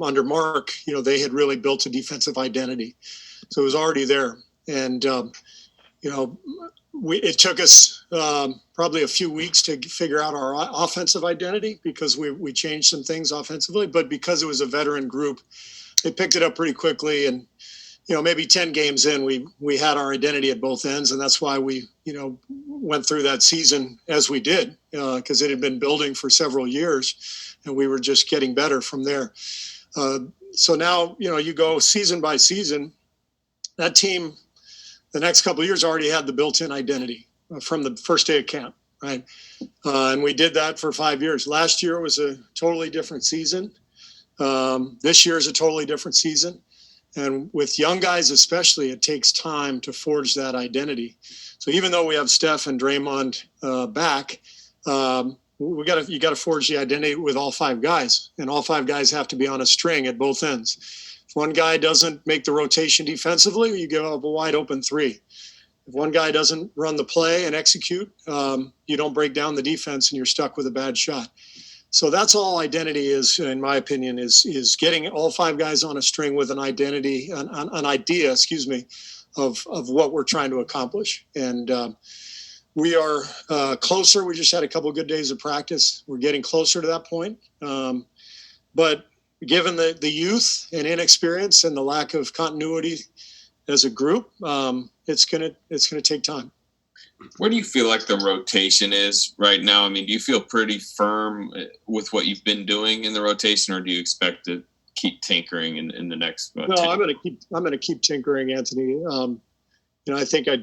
under Mark, they had really built a defensive identity. So it was already there. And, it took us probably a few weeks to figure out our offensive identity because we changed some things offensively. But because it was a veteran group, they picked it up pretty quickly. And, maybe 10 games in, we had our identity at both ends. And that's why we, went through that season as we did, because it had been building for several years and we were just getting better from there. So now, you go season by season, that team, the next couple of years already had the built-in identity from the first day of camp, right? And we did that for 5 years. Last year was a totally different season. This year is a totally different season. And with young guys especially, it takes time to forge that identity. So even though we have Steph and Draymond back, you got to forge the identity with all 5 guys, and all 5 guys have to be on a string at both ends. If one guy doesn't make the rotation defensively, you give up a wide open 3. If one guy doesn't run the play and execute, you don't break down the defense and you're stuck with a bad shot. So that's all identity is, in my opinion, is getting all 5 guys on a string with an identity, an idea, of what we're trying to accomplish. And we are closer. We just had a couple of good days of practice. We're getting closer to that point. But given the youth and inexperience and the lack of continuity as a group, it's gonna take time. Where do you feel like the rotation is right now? I mean, do you feel pretty firm with what you've been doing in the rotation, or do you expect to keep tinkering in the next? No, I'm going to keep tinkering, Anthony. I think I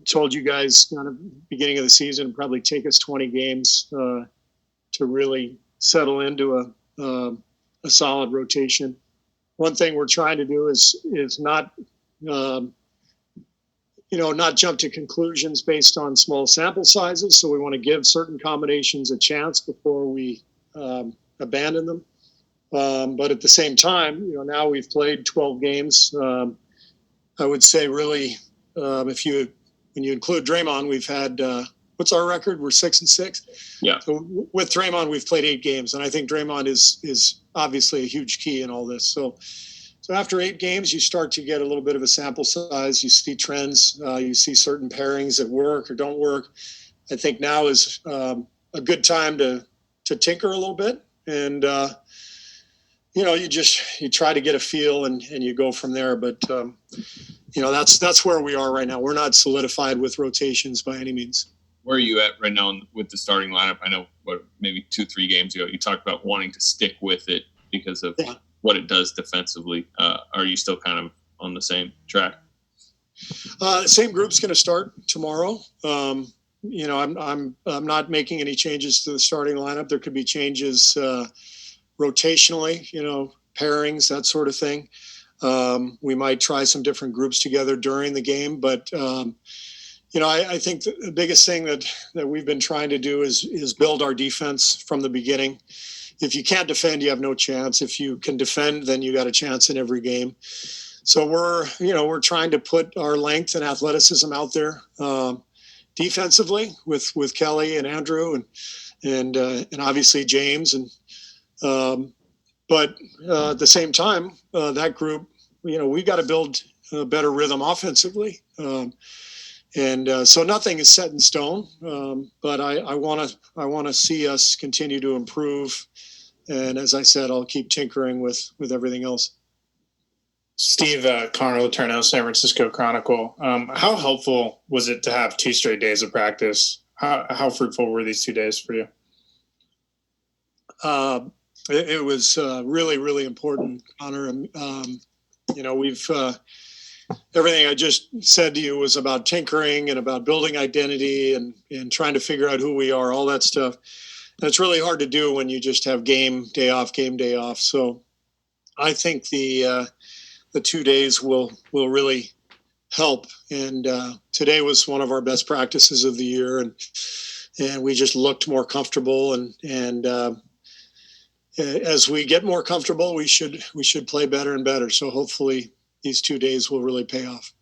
told you guys at the beginning of the season, it'd probably take us 20 games to really settle into a solid rotation. One thing we're trying to do is not not jump to conclusions based on small sample sizes. So we want to give certain combinations a chance before we abandon them. But at the same time, now we've played 12 games. I would say really, when you include Draymond, we've had, what's our record? We're 6-6. Yeah. So with Draymond, we've played 8 games. And I think Draymond is obviously a huge key in all this. So after 8 games, you start to get a little bit of a sample size. You see trends. You see certain pairings that work or don't work. I think now is a good time to tinker a little bit. And, you try to get a feel and you go from there. But, that's where we are right now. We're not solidified with rotations by any means. Where are you at right now with the starting lineup? I know maybe 2-3 games ago, you talked about wanting to stick with it because of what it does defensively. Are you still kind of on the same track? Same group's going to start tomorrow. I'm not making any changes to the starting lineup. There could be changes rotationally, pairings, that sort of thing. We might try some different groups together during the game, but I think the biggest thing that we've been trying to do is build our defense from the beginning. If you can't defend, you have no chance. If you can defend, then you got a chance in every game. So we're trying to put our length and athleticism out there defensively with Kelly and Andrew and obviously James but at the same time, that group, we got to build a better rhythm offensively. So nothing is set in stone, but I want to see us continue to improve. And as I said, I'll keep tinkering with everything else. Steve Carno, San Francisco Chronicle. How helpful was it to have 2 straight days of practice? How fruitful were these 2 days for you? It was really, really important, Connor. We've everything I just said to you was about tinkering and about building identity and trying to figure out who we are, all that stuff. And it's really hard to do when you just have game day off. So I think the 2 days will really help. And today was one of our best practices of the year, and we just looked more comfortable. And as we get more comfortable, we should play better and better. So hopefully these 2 days will really pay off.